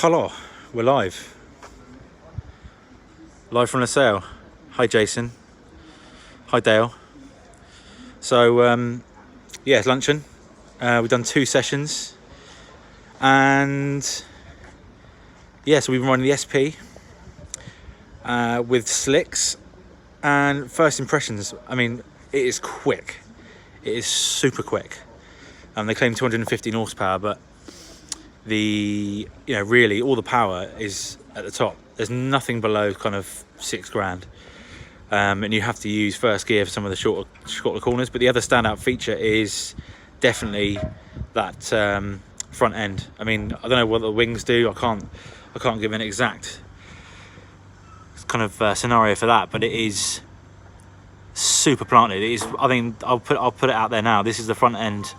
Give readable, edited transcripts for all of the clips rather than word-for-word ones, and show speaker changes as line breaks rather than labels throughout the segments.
Hello, we're live from the sale. Hi Jason, hi Dale. So yeah, it's luncheon. We've done 2 sessions, and yeah, so we've been running the SP with slicks. And first impressions, I mean, it is quick. It is super quick. They claim 215 horsepower, but really all the power is at the top. There's nothing below kind of 6 grand, and you have to use first gear for some of the shorter corners. But the other standout feature is definitely that front end. I mean, I don't know what the wings do. I can't give an exact kind of scenario for that, but it is super planted. It is. I mean, I'll put it out there now. This is the front end.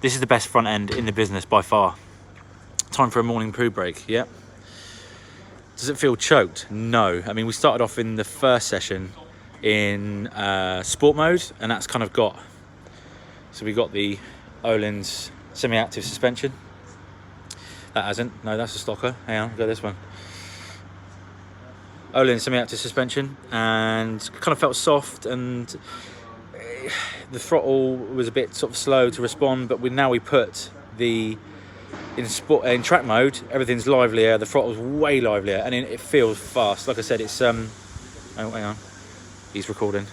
This is the best front end in the business by far. Time for a morning poo break. Yep. Does it feel choked? No. I mean, we started off in the first session in sport mode, and that's kind of got. So we got the Öhlins semi-active suspension. That hasn't. No, that's a stocker. Hang on, go this one. Öhlins semi-active suspension, and kind of felt soft, and the throttle was a bit sort of slow to respond. But now we put the in track mode, everything's livelier. The throttle's way livelier, and it feels fast. Like I said, it's oh, hang on, he's recording.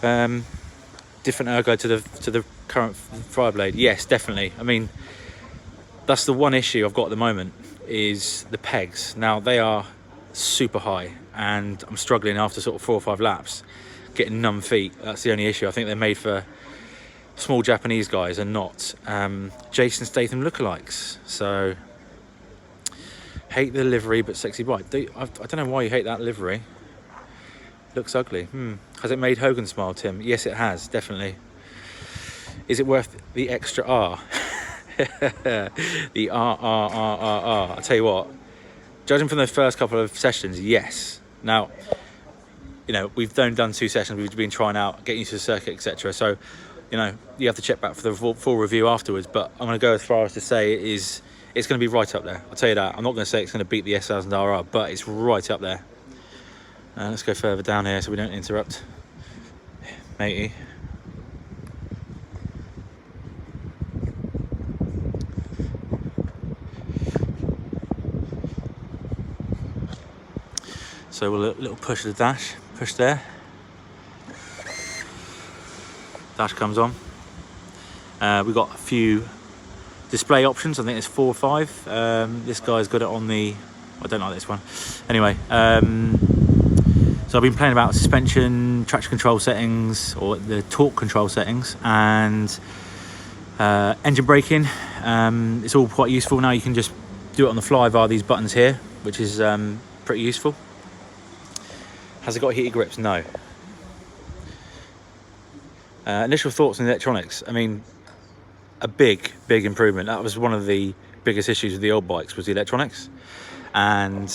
Different ergo to the current Fireblade. Yes, definitely. I mean, that's the one issue I've got at the moment is the pegs. Now they are super high, and I'm struggling after sort of 4 or 5 laps getting numb feet. That's the only issue. I think they're made for small Japanese guys and not Jason Statham lookalikes. So hate the livery but sexy bike. I don't know why you hate that livery. Looks ugly. Has it made Hogan smile, Tim? Yes, it has, definitely. Is it worth the extra R? The R. I'll tell you what, judging from the first couple of sessions, yes. Now, you know, we've done 2 sessions, we've been trying out, getting used to the circuit, etc. So, you know, you have to check back for the full review afterwards, but I'm going to go as far as to say it's going to be right up there. I'll tell you that. I'm not going to say it's going to beat the S1000RR, but it's right up there. Let's go further down here so we don't interrupt matey. So we'll little push of the dash, push there. Dash comes on. We've got a few display options. I think there's 4 or 5. This guy's got it on the. I don't like this one. Anyway, so I've been playing about suspension, traction control settings, or the torque control settings, and engine braking. It's all quite useful now. You can just do it on the fly via these buttons here, which is pretty useful. Has it got heated grips? No. Initial thoughts on the electronics. I mean, a big improvement. That was one of the biggest issues with the old bikes, was the electronics. And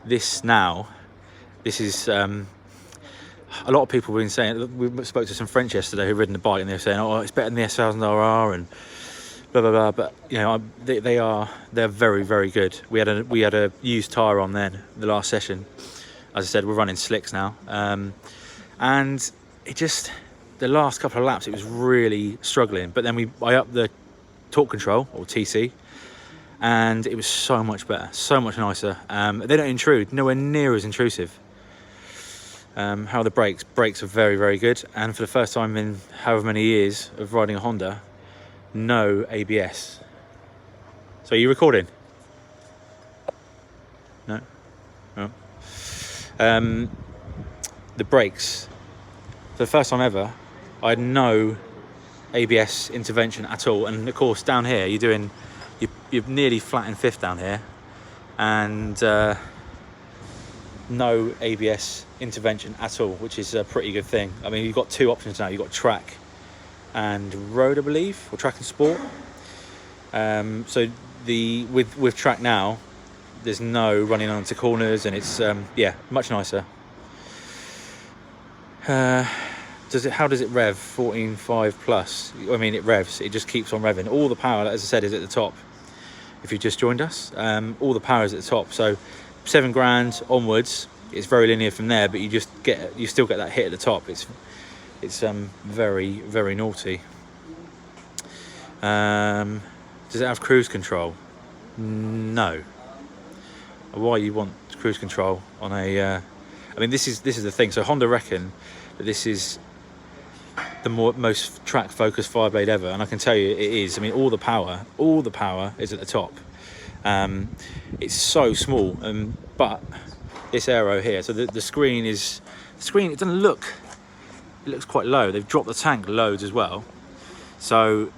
this is a lot of people have been saying. We spoke to some French yesterday who've ridden the bike, and they were saying, oh, it's better than the S1000RR and blah blah blah. But you know, they're very good. We had a used tyre on then the last session. As I said, we're running slicks now, and it just, the last couple of laps it was really struggling. But then I upped the torque control, or TC, and it was so much better, so much nicer. They don't intrude, nowhere near as intrusive. How are the brakes? Brakes are very good, and for the first time in however many years of riding a Honda, no ABS. So are you recording? No? No. The brakes, for the first time ever, I had no ABS intervention at all. And of course down here you're nearly flat in fifth down here, and no ABS intervention at all, which is a pretty good thing. I mean, you've got 2 options now. You've got track and road, I believe, or track and sport. So with track now, there's no running onto corners, and it's yeah, much nicer. How does it rev? 14.5 plus. I mean, it revs. It just keeps on revving. All the power, as I said, is at the top. if you just joined us. All the power is at the top, so 7 grand onwards, it's very linear from there, but you still get that hit at the top. It's very, very naughty. Does it have cruise control? No. Why you want cruise control on a I mean, this is the thing. So Honda reckon that this is the most track focused Fireblade ever, and I can tell you it is. I mean, all the power is at the top. It's so small, but this aero here, so the screen, it doesn't look, it looks quite low. They've dropped the tank loads as well, so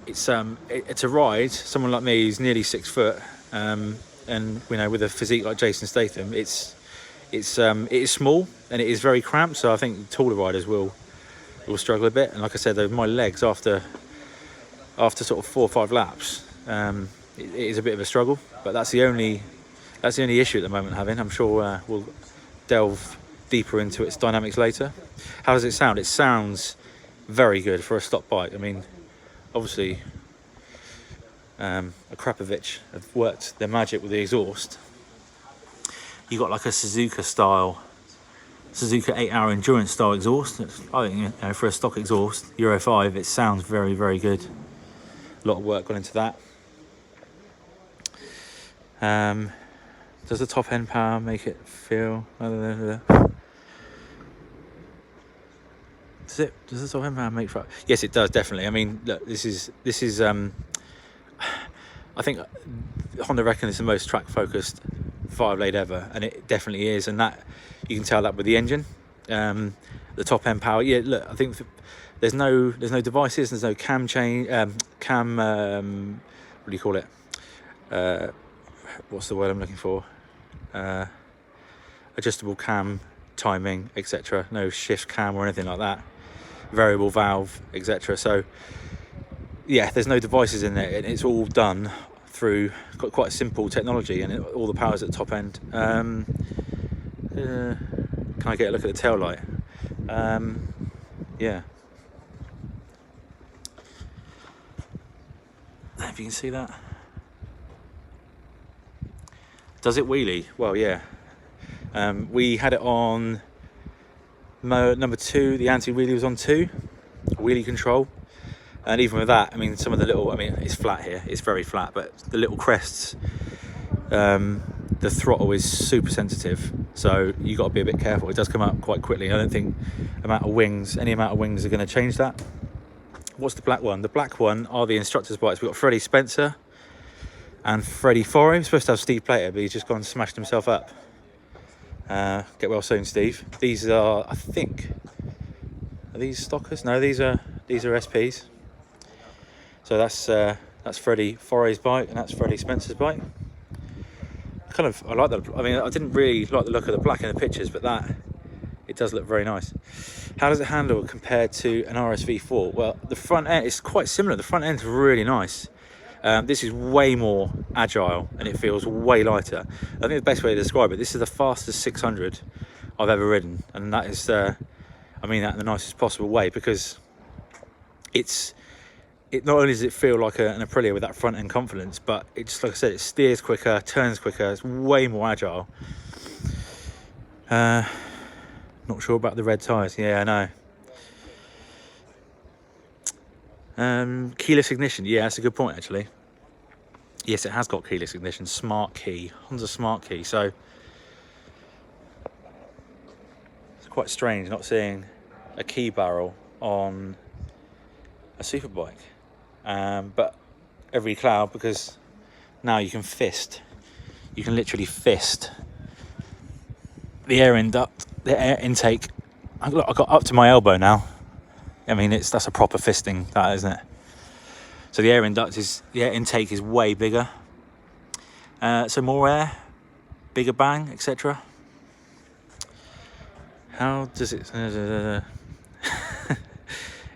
it's a ride. Someone like me who's nearly 6 foot, and with a physique like Jason Statham, it is small and it is very cramped. So I think taller riders will struggle a bit. And like I said, my legs after sort of 4 or 5 laps, it is a bit of a struggle. But that's the only issue at the moment having. I'm sure we'll delve deeper into its dynamics later. How does it sound? It sounds very good for a stock bike. I mean, obviously, Akrapovic have worked their magic with the exhaust. You got like a Suzuka 8-hour endurance style exhaust. I think, for a stock exhaust, Euro 5, it sounds very, very good. A lot of work gone into that. Does the top end power make it feel? Does the top end power make it? Yes, it does, definitely. I mean, look, this is. I think Honda reckon it's the most track focused Fireblade ever, and it definitely is, and that you can tell that with the engine, the top end power. Yeah, look, I think there's no devices, there's no cam change, what do you call it? What's the word I'm looking for? Adjustable cam timing, etc. No shift cam or anything like that. Variable valve, etc. So yeah, there's no devices in there, and it's all done through quite simple technology, and all the power's at the top end. Can I get a look at the tail light? Yeah. If you can see that. Does it wheelie? Well, yeah. We had it on number 2. The anti-wheelie was on 2. Wheelie control. And even with that, I mean, some of the little, I mean, it's flat here, it's very flat, but the little crests, the throttle is super sensitive, so you got to be a bit careful. It does come up quite quickly. I don't think any amount of wings are going to change that. What's the black one? The black one are the instructors' bikes. We've got Freddie Spencer and Freddie Foray. He's supposed to have Steve Plater, but he's just gone and smashed himself up. Get well soon, Steve. These are, I think, are these stockers? No, these are SPs. So that's Freddie Foray's bike, and that's Freddie Spencer's bike. I like that. I mean, I didn't really like the look of the black in the pictures, but it does look very nice. How does it handle compared to an RSV4? Well, the front end is quite similar. The front end's really nice. This is way more agile, and it feels way lighter. I think the best way to describe it, this is the fastest 600 I've ever ridden, and that is, I mean that in the nicest possible way, because it not only does it feel like an Aprilia with that front end confidence, but it just, like I said, it steers quicker, turns quicker, it's way more agile. Not sure about the red tyres. Yeah, I know. Keyless ignition. Yeah, that's a good point, actually. Yes, it has got keyless ignition. Smart key. Honda Smart Key. So it's quite strange not seeing a key barrel on a superbike. But every cloud, because now you can literally fist the air intake. I got up to my elbow now. I mean, that's a proper fisting, that, isn't it? So the air intake is way bigger. So more air, bigger bang, etc. How does it?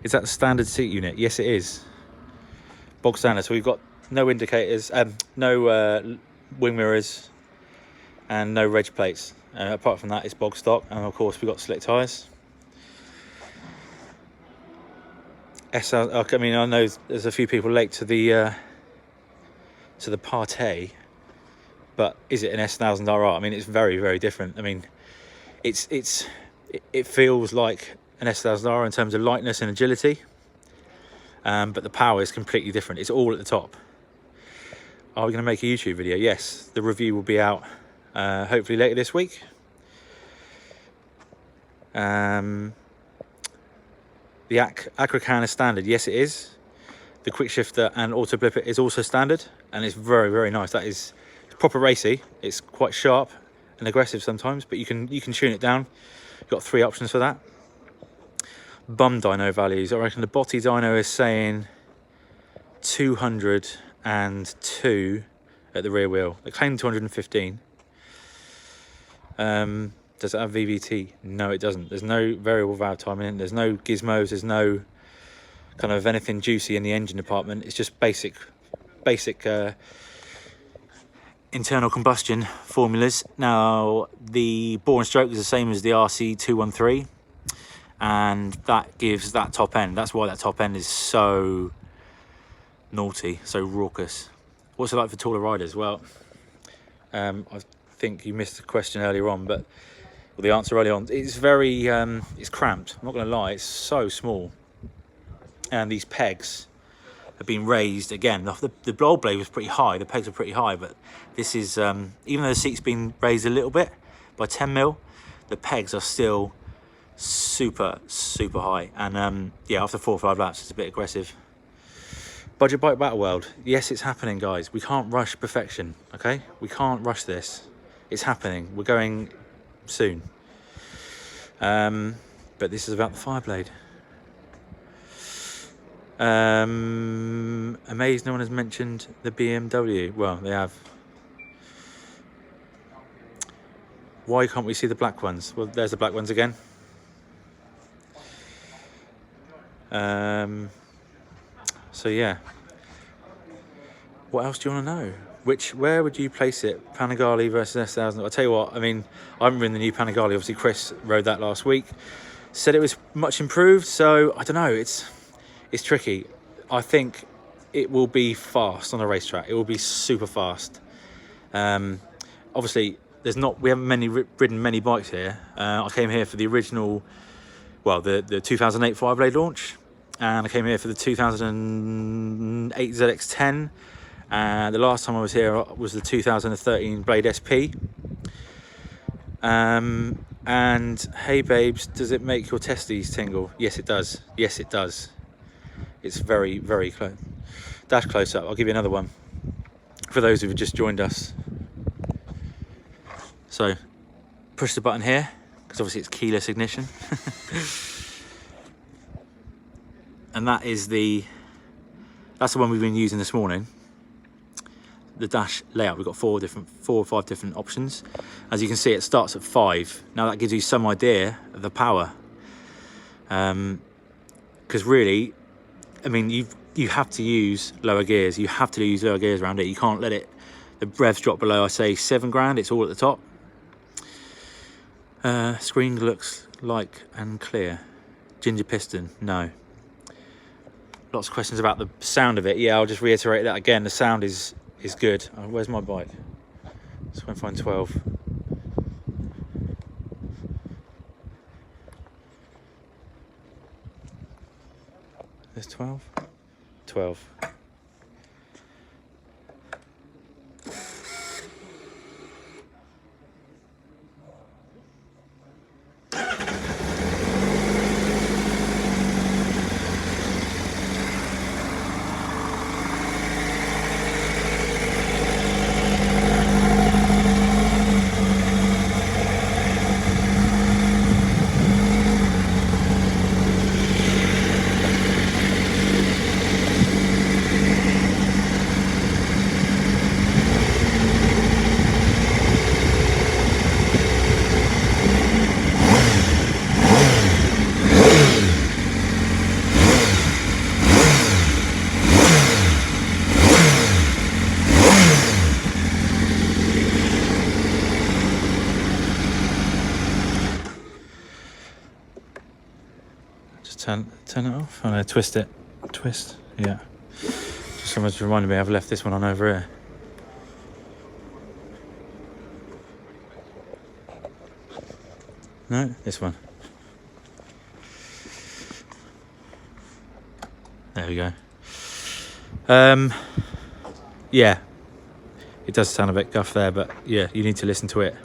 Is that the standard seat unit? Yes, it is. Bog standard. So we've got no indicators, no wing mirrors, and no reg plates. Apart from that, it's bog stock, and of course we've got slick tyres. I mean, I know there's a few people late to the So the Partey, but is it an S1000RR? I mean, it's very, very different. I mean, it feels like an S1000RR in terms of lightness and agility, but the power is completely different. It's all at the top. Are we going to make a YouTube video? Yes, the review will be out hopefully later this week. The Acrocan is standard. Yes, it is. The quick shifter and auto blipper is also standard, and it's very, very nice. That is proper racy. It's quite sharp and aggressive sometimes, but you can tune it down. You've got 3 options for that. Bum dyno values. I reckon the Botti dyno is saying 202 at the rear wheel. They claim 215. Does it have VVT? No, it doesn't. There's no variable valve timing. There's no gizmos. There's no kind of anything juicy in the engine department. It's just basic internal combustion formulas. Now, the bore and stroke is the same as the RC213, and that gives that top end. That's why that top end is so naughty, so raucous. What's it like for taller riders? Well, I think you missed the question earlier on, but the answer earlier on, it's very it's cramped. I'm not going to lie, it's so small, and these pegs have been raised again. The old blade was pretty high, the pegs are pretty high, but this is even though the seat's been raised a little bit by 10mm, the pegs are still super high, and yeah, after 4 or 5 laps it's a bit aggressive. Budget bike battle world, yes, it's happening, guys. We can't rush perfection, okay? We can't rush this. It's happening. We're going soon. But this is about the Fireblade. Amazed no one has mentioned the BMW. Well, they have. Why can't we see the black ones? Well, there's the black ones again. So yeah, what else do you want to know? Where would you place it? Panigale versus S1000. I'll tell you what, I mean, I haven't ridden the new Panigale. Obviously Chris rode that last week, said it was much improved, so I don't know, it's tricky. I think it will be fast on a racetrack. It will be super fast. Obviously we haven't ridden many bikes here. I came here for the original, well, the 2008 Fireblade launch, and I came here for the 2008 ZX10, and the last time I was here was the 2013 Blade SP. And hey babes, does it make your testes tingle? Yes it does. Yes it does. It's very, very close. Dash close up. I'll give you another one for those who've just joined us. So push the button here, because obviously it's keyless ignition. And that's the one we've been using this morning. The dash layout, we've got 4 or 5 different options. As you can see, it starts at 5. Now that gives you some idea of the power, because really, I mean, you have to use lower gears. You have to use lower gears around it. You can't let the revs drop below, I say, 7 grand. It's all at the top. Screen looks like and clear. Ginger piston, no. Lots of questions about the sound of it. Yeah, I'll just reiterate that again. The sound is good. Oh, where's my bike? Let's go and find 12. There's 12. 12. Turn it off. I'm going to twist it. Twist, yeah. Just someone's reminded me I've left this one on over here. No, this one. There we go. Yeah, it does sound a bit guff there, but yeah, you need to listen to it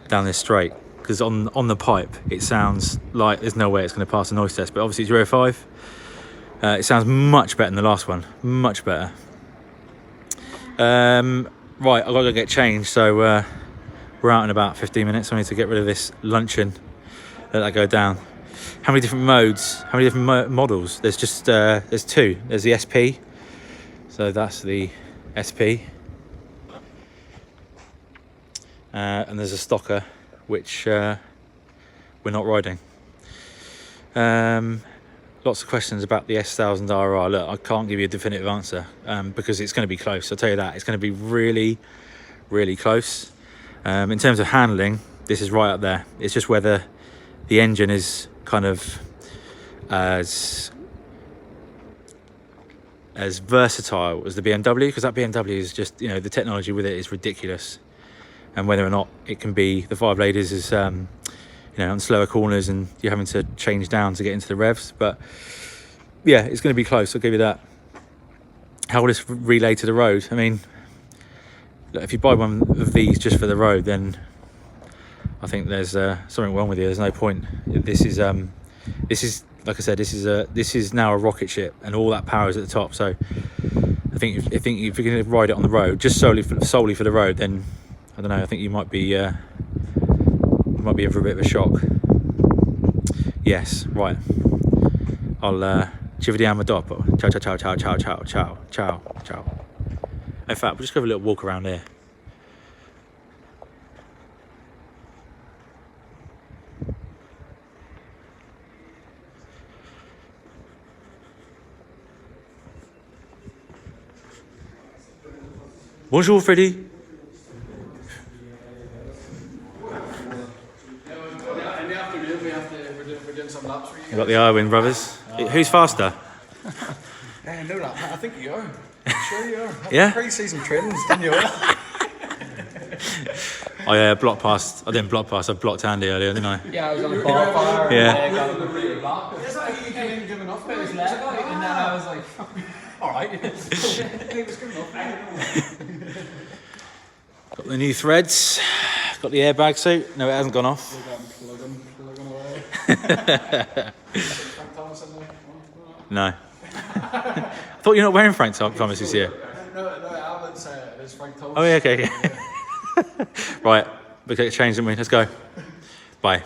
down this straight, because on the pipe it sounds like there's no way it's going to pass a noise test, but obviously it's Euro 5. It sounds much better than the last one, much better. Right, I've got to get changed, so we're out in about 15 minutes. I need to get rid of this luncheon, let that go down. How many different modes, how many different models? There's just there's two. There's the SP, so that's the SP, and there's a stocker which we're not riding. Lots of questions about the S1000 RR. Look, I can't give you a definitive answer because it's going to be close. I'll tell you that. It's going to be really, really close. In terms of handling, this is right up there. It's just whether the engine is kind of as versatile as the BMW, because that BMW is just, you know, the technology with it is ridiculous, and whether or not it can be, the Fireblade is you know, on slower corners and you're having to change down to get into the revs. But yeah, it's going to be close, I'll give you that. How will this relay to the road? I mean, look, if you buy one of these just for the road, then I think there's something wrong with you. There's no point. This is like I said, this is now a rocket ship, and all that power is at the top. So I think if you're going to ride it on the road just solely for the road, then I don't know. I think you might be in for a bit of a shock. Yes, right. I'll ci vediamo dopo. Ciao ciao ciao ciao ciao ciao ciao ciao ciao. In fact, we'll just go have a little walk around here. Bonjour, Freddie.
In the afternoon, we're doing some laps for you.
You've got the Irwin brothers. Who's faster?
No lap. I think you are. Sure you are.
Yeah?
Pre-season trainings, didn't you?
I block passed. I didn't block pass. I blocked Andy earlier, didn't I?
Yeah, I was on the qualifier.
Yeah.
And got a really block.
Is that you came in giving up?
It was leg out, and then I was like, all right.
He was giving up.
Got the new threads. Got the airbag suit. No, it hasn't gone off.
Plugging away. Frank Thomas in there.
No. I thought you're not wearing Frank Thomas this year.
No, Alan's it's Frank Thomas.
Oh yeah, okay. Right, we get changed, didn't we? Let's go. Bye.